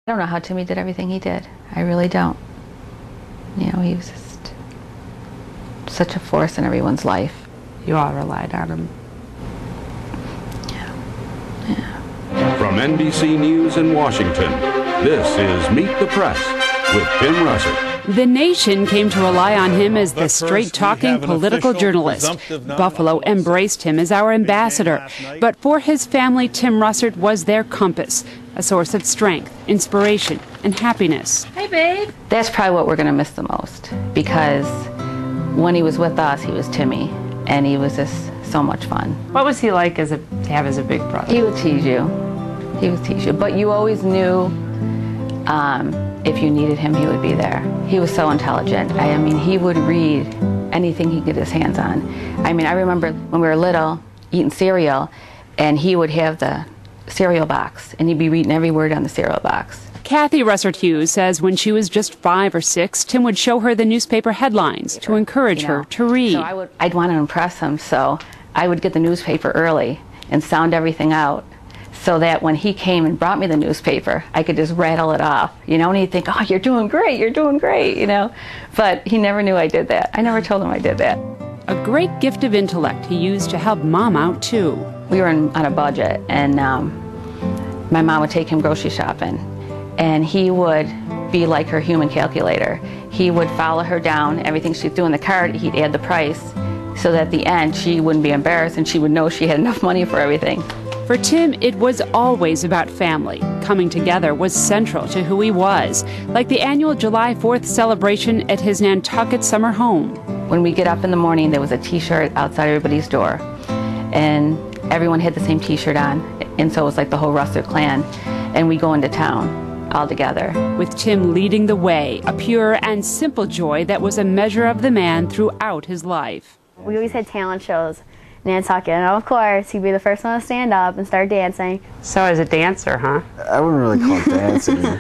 I don't know how Timmy did everything he did. I really don't. You know, he was just such a force in everyone's life. You all relied on him. Yeah. From NBC News in Washington, this is Meet the Press with Tim Russert. The nation came to rely on him as the straight-talking political journalist. Buffalo embraced him as our ambassador. But for his family, Tim Russert was their compass, a source of strength, inspiration, and happiness. Hey, babe. That's probably what we're going to miss the most, because when he was with us, he was Timmy, and he was just so much fun. What was he like to have as a big brother? He would tease you. He would tease you. But you always knew if you needed him, he would be there. He was so intelligent. I mean, he would read anything he could get his hands on. I mean, I remember when we were little, eating cereal, and he would have the cereal box, and he'd be reading every word on the cereal box. Kathy Russert Hughes says when she was just 5 or 6, Tim would show her the newspaper headlines to encourage her to read. So I'd want to impress him, so I would get the newspaper early and sound everything out, so that when he came and brought me the newspaper, I could just rattle it off, you know, and he'd think, oh, you're doing great, you know. But he never knew I did that. I never told him I did that. A great gift of intellect he used to help Mom out, too. We were on a budget, and my mom would take him grocery shopping, and he would be like her human calculator. He would follow her down, everything she'd do in the cart, he'd add the price, so that at the end she wouldn't be embarrassed and she would know she had enough money for everything. For Tim, it was always about family. Coming together was central to who he was, like the annual July 4th celebration at his Nantucket summer home. When we get up in the morning, there was a T-shirt outside everybody's door, and everyone had the same T-shirt on, and so it was like the whole Russert clan, and we go into town all together. With Tim leading the way, a pure and simple joy that was a measure of the man throughout his life. We always had talent shows. Nantucket, and of course, he'd be the first one to stand up and start dancing. So as a dancer, huh? I wouldn't really call it dancing.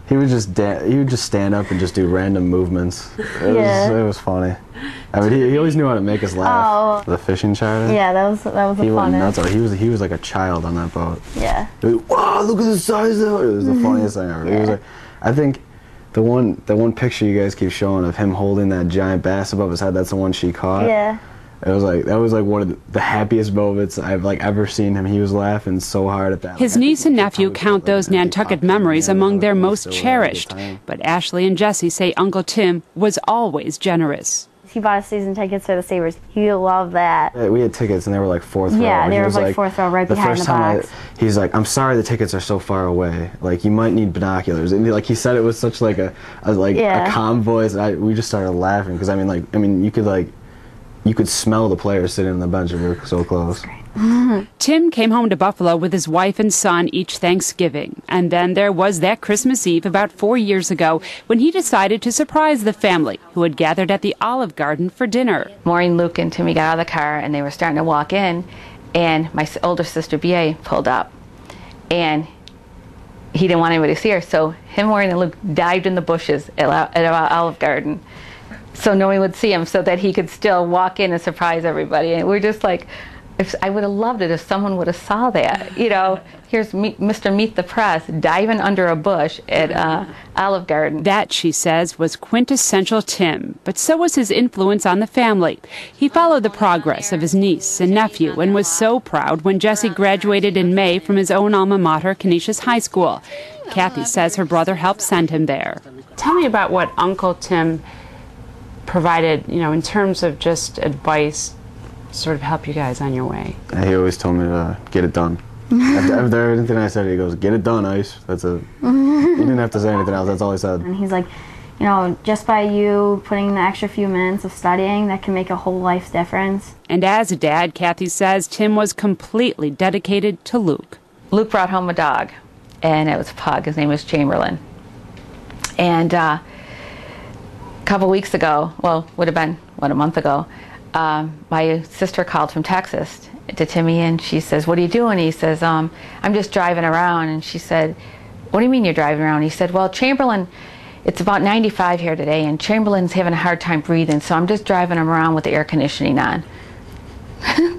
He would just stand up and just do random movements. It was funny. I mean, he always knew how to make us laugh. Oh. The fishing charter. Yeah, that was the funnest. He was like a child on that boat. Yeah. Wow, look at the size of it. It was the funniest thing ever. Yeah. He was like, I think the one picture you guys keep showing of him holding that giant bass above his head, that's the one she caught. Yeah. That was like one of the happiest moments I've ever seen him. He was laughing so hard at that. His niece and nephew count those Nantucket memories among their most cherished. But Ashley and Jesse say Uncle Tim was always generous. He bought us season tickets for the Sabres. He loved that. Yeah, we had tickets and they were like fourth row. Yeah, they were like fourth row, right behind the box. He's like, I'm sorry the tickets are so far away. Like, you might need binoculars. And like he said it with such like a calm voice. We just started laughing because you could smell the players sitting on the bench and we were so close. Tim came home to Buffalo with his wife and son each Thanksgiving. And then there was that Christmas Eve about 4 years ago when he decided to surprise the family who had gathered at the Olive Garden for dinner. Maureen, Luke, and Timmy got out of the car and they were starting to walk in, and my older sister, B.A., pulled up. And he didn't want anybody to see her, so him, Maureen, and Luke dived in the bushes at Olive Garden so no one would see him, so that he could still walk in and surprise everybody. And we're just like, I would have loved it if someone would have saw that. You know, here's Mr. Meet the Press diving under a bush at Olive Garden. That, she says, was quintessential Tim, but so was his influence on the family. He followed the progress of his niece and nephew and was so proud when Jesse graduated in May from his own alma mater, Canisius High School. Kathy says her brother helped send him there. Tell me about what Uncle Tim provided, you know, in terms of just advice, sort of help you guys on your way. He always told me to get it done. After everything I said, he goes, get it done, Ice. That's it. He didn't have to say anything else. That's all he said. And he's like, you know, just by you putting the extra few minutes of studying, that can make a whole life's difference. And as a dad, Kathy says Tim was completely dedicated to Luke. Luke brought home a dog, and it was a pug. His name was Chamberlain. And a couple weeks ago, well, would have been, a month ago, my sister called from Texas to Timmy, and she says, what are you doing? He says, I'm just driving around. And she said, what do you mean you're driving around? He said, well, Chamberlain, it's about 95 here today, and Chamberlain's having a hard time breathing, so I'm just driving him around with the air conditioning on.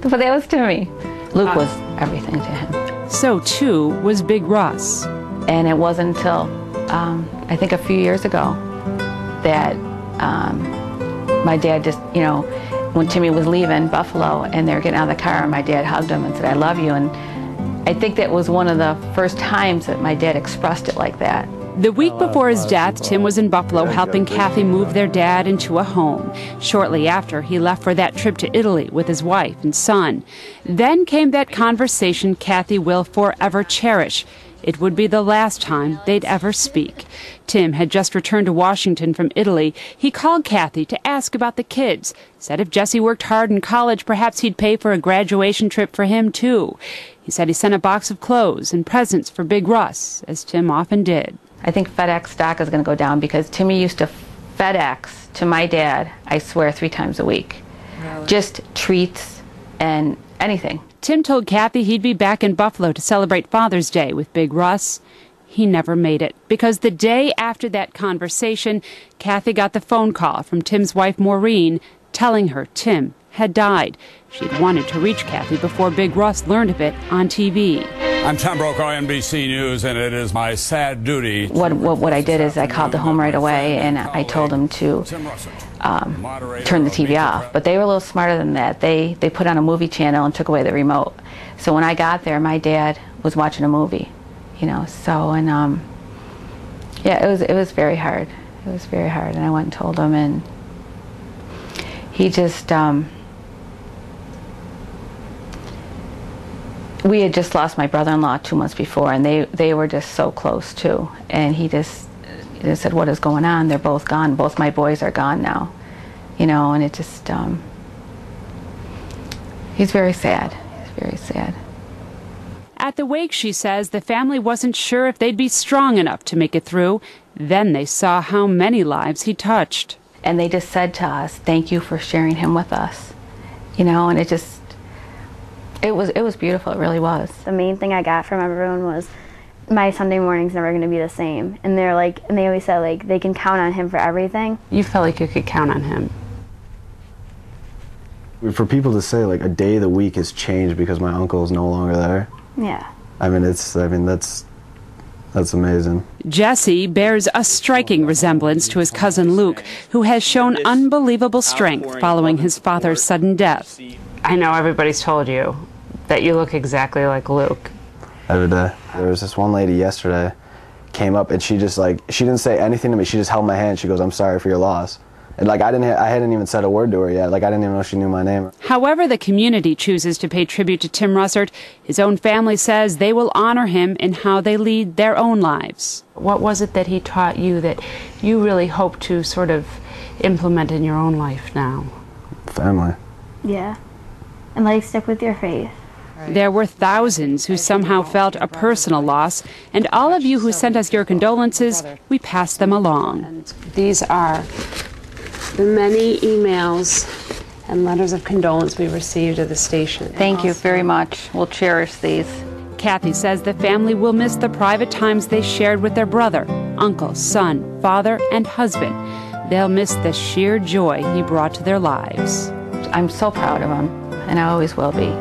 But that was Timmy. Luke was everything to him. So, too, was Big Russ. And it wasn't until I think a few years ago, that my dad just, you know, when Timmy was leaving Buffalo and they were getting out of the car, my dad hugged him and said, "I love you." And I think that was one of the first times that my dad expressed it like that. The week before his death, Tim was in Buffalo helping Kathy move their dad into a home. Shortly after, he left for that trip to Italy with his wife and son. Then came that conversation Kathy will forever cherish. It would be the last time they'd ever speak. Tim had just returned to Washington from Italy. He called Kathy to ask about the kids. Said if Jesse worked hard in college, perhaps he'd pay for a graduation trip for him, too. He said he sent a box of clothes and presents for Big Russ, as Tim often did. I think FedEx stock is going to go down because Timmy used to FedEx to my dad, I swear, 3 times a week. Really? Just treats and anything. Tim told Kathy he'd be back in Buffalo to celebrate Father's Day with Big Russ. He never made it, because the day after that conversation, Kathy got the phone call from Tim's wife, Maureen, telling her Tim had died. She'd wanted to reach Kathy before Big Russ learned of it on TV. I'm Tom Brokaw, NBC News, and it is my sad duty. What I did is I called the home right away and I told them to turn the TV off. But they were a little smarter than that. They put on a movie channel and took away the remote. So when I got there, my dad was watching a movie, you know. So and yeah, it was very hard. It was very hard, and I went and told him, and he just. We had just lost my brother-in-law 2 months before, and they were just so close too. And he just said, "What is going on? They're both gone. Both my boys are gone now," you know. And it just, he's very sad. He's very sad. At the wake, she says, the family wasn't sure if they'd be strong enough to make it through. Then they saw how many lives he touched. And they just said to us, "Thank you for sharing him with us," you know. And it just. It was beautiful, it really was. The main thing I got from everyone was my Sunday morning's never going to be the same. And they're like, and they always said like they can count on him for everything. You felt like you could count on him. For people to say like a day of the week has changed because my uncle is no longer there. Yeah. That's amazing. Jesse bears a striking resemblance to his cousin Luke, who has shown unbelievable strength following his father's sudden death. I know everybody's told you that you look exactly like Luke. Every day. There was this one lady yesterday, came up and she just like, she didn't say anything to me. She just held my hand. She goes, "I'm sorry for your loss." And like I hadn't even said a word to her yet. Like I didn't even know she knew my name. However the community chooses to pay tribute to Tim Russert, his own family says they will honor him in how they lead their own lives. What was it that he taught you that you really hope to sort of implement in your own life now? Family. Yeah. And like stick with your faith. There were thousands who somehow felt a personal loss, and all of you who sent us your condolences, we pass them along. These are the many emails and letters of condolence we received at the station. Thank you very much. We'll cherish these. Kathy says the family will miss the private times they shared with their brother, uncle, son, father, and husband. They'll miss the sheer joy he brought to their lives. I'm so proud of him, and I always will be.